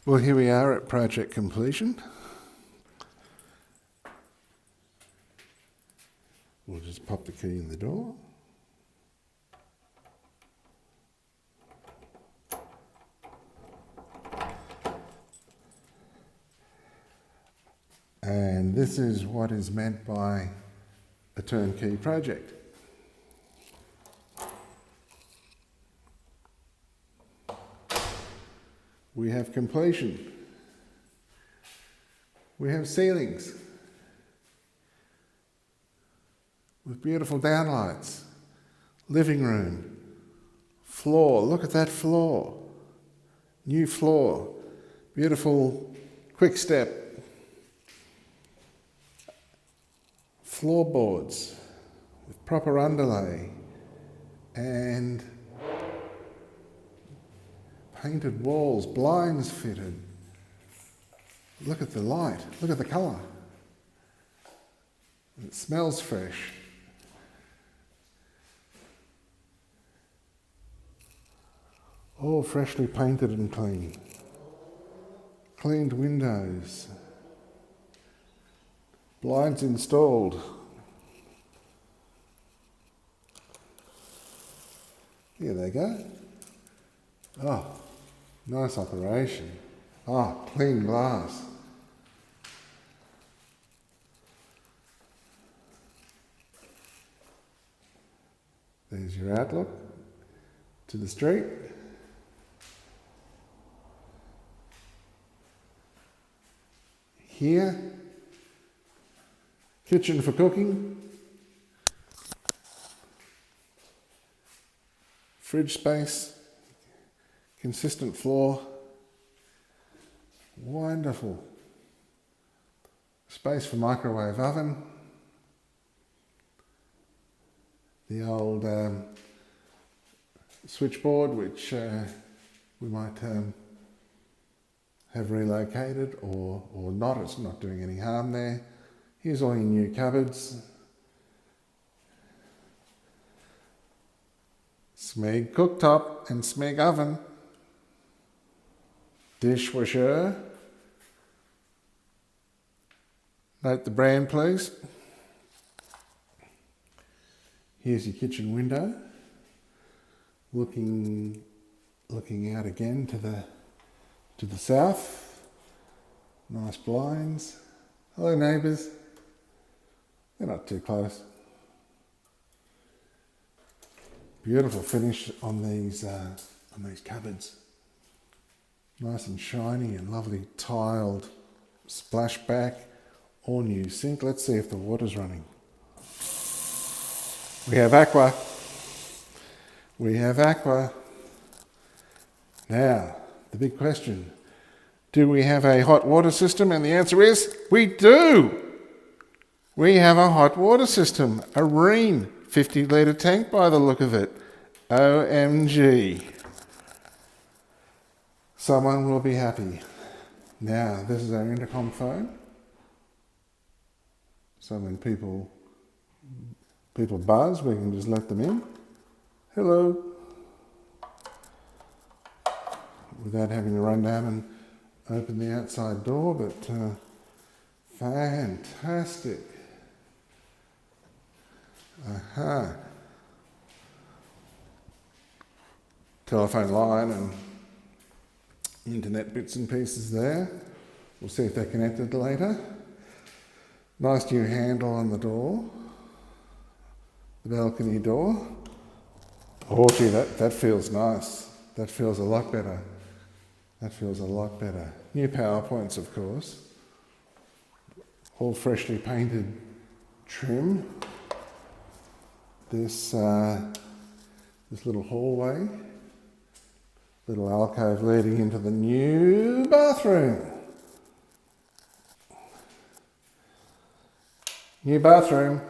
Well, here we are at project completion. We'll just pop the key in the door. And this is what is meant by a turnkey project. We have completion. We have ceilings with beautiful downlights, living room, floor. Look at that floor. New floor, beautiful quick step. Floorboards with proper underlay and painted walls, blinds fitted. Look at the light, look at the colour. It smells fresh. All freshly painted and clean. Cleaned windows. Blinds installed. Here they go. Oh, nice operation. Oh, clean glass. There's your outlook to the street. Here, kitchen for cooking. Fridge space. Consistent floor. Wonderful. Space for microwave oven. The old switchboard, which we might have relocated or not. It's not doing any harm there. Here's all your new cupboards. Smeg cooktop and Smeg oven. Dishwasher. Note the brand, please. Here's your kitchen window. Looking out again to the south. Nice blinds. Hello, neighbours. They're not too close. Beautiful finish on these cupboards. Nice and shiny and lovely tiled splashback. All new sink. Let's see if the water's running. We have aqua. We have aqua. Now, the big question. Do we have a hot water system? And the answer is, we do. We have a hot water system. A Reen 50 litre tank by the look of it. OMG. Someone will be happy. Now, this is our intercom phone. So when people buzz, we can just let them in. Hello. Without having to run down and open the outside door, but fantastic. Aha. Telephone line and internet bits and pieces there. We'll see if they're connected later. Nice new handle on the door. The balcony door. Oh gee, that feels nice. That feels a lot better. That feels a lot better. New power points, of course. All freshly painted trim. This little hallway. Little alcove leading into the new bathroom. New bathroom.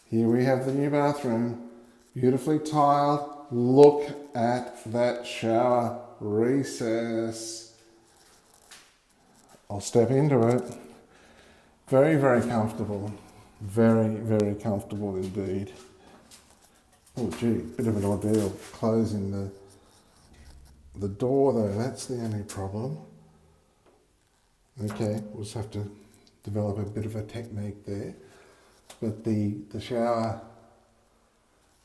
Here we have the new bathroom. Beautifully tiled. Look at that shower recess. I'll step into it. Very, very comfortable. Very, very comfortable indeed. Oh gee, bit of an ordeal closing The door though, that's the only problem. Okay, we'll just have to develop a bit of a technique there. But the shower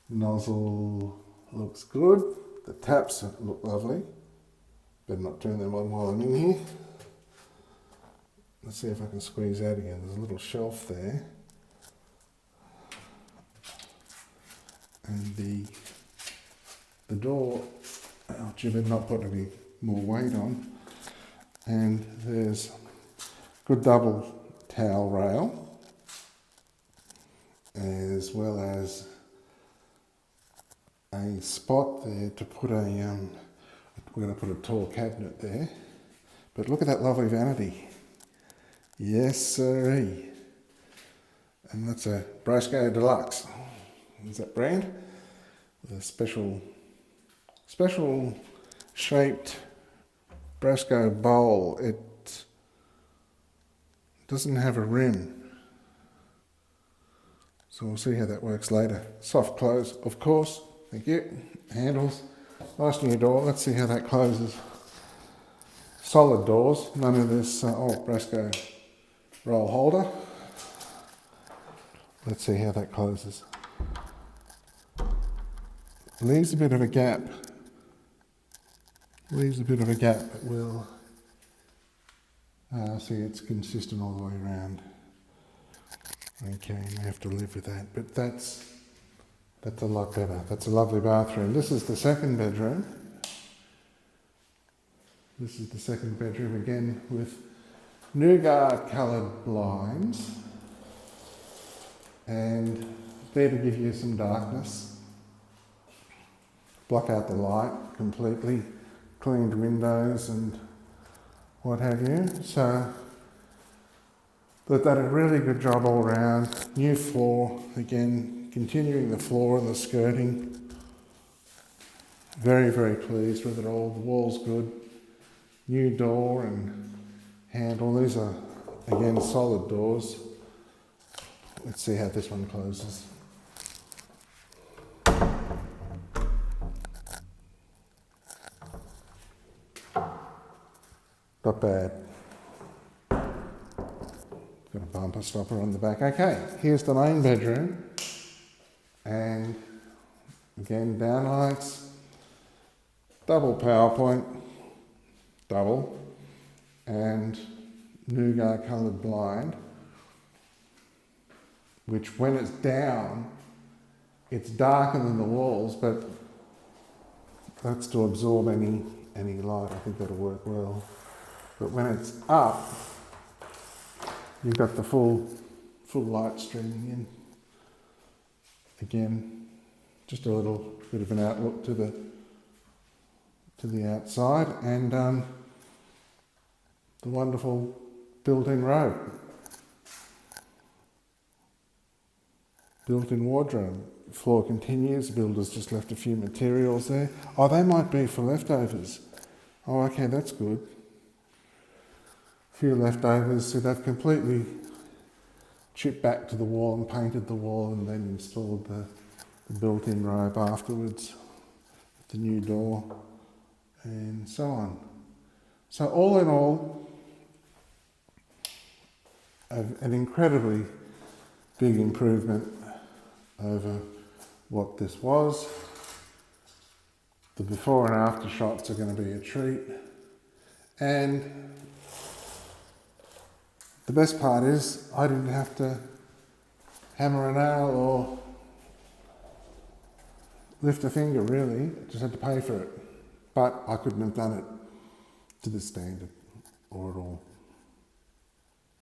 nozzle looks good. The taps look lovely. Better not turn them on while I'm in here. Let's see if I can squeeze out again. There's a little shelf there. And the door, ouch, you better not put any more weight on. And there's good double towel rail, as well as a spot there to put a, we're going to put a tall cabinet there. But look at that lovely vanity. Yes, sirree. And that's a Brasco Deluxe. Is that brand? With a special shaped Brasco bowl. It doesn't have a rim. So we'll see how that works later. Soft close, of course. Thank you. Handles. Nice new door. Let's see how that closes. Solid doors. None of this Brasco roll holder. Let's see how that closes. Leaves a bit of a gap. But we'll see it's consistent all the way around. Okay, we have to live with that. But that's a lot better. That's a lovely bathroom. This is the second bedroom. This is the second bedroom again with nougat coloured blinds. And there to give you some darkness. Block out the light completely. Cleaned windows and what have you. So they've done a really good job all around. New floor, again, continuing the floor and the skirting. Very, very pleased with it all. The wall's good. New door and handle. These are, again, solid doors. Let's see how this one closes. Not bad. Got a bumper stopper on the back. Okay, here's the main bedroom. And again, downlights. Double PowerPoint. Double. And nougat coloured blind. Which when it's down, it's darker than the walls, but that's to absorb any light. I think that'll work well. But when it's up, you've got the full light streaming in. Again, just a little bit of an outlook to the outside, and the wonderful built-in robe. Built-in wardrobe. Floor continues. The builder's just left a few materials there. Oh, they might be for leftovers. Oh, okay, that's good. A few leftovers. So they've completely chipped back to the wall and painted the wall and then installed the built-in robe afterwards. The new door and so on. So all in all, an incredibly big improvement over what this was. The before and after shots are going to be a treat. And the best part is I didn't have to hammer a nail or lift a finger really, I just had to pay for it. But I couldn't have done it to this standard or at all.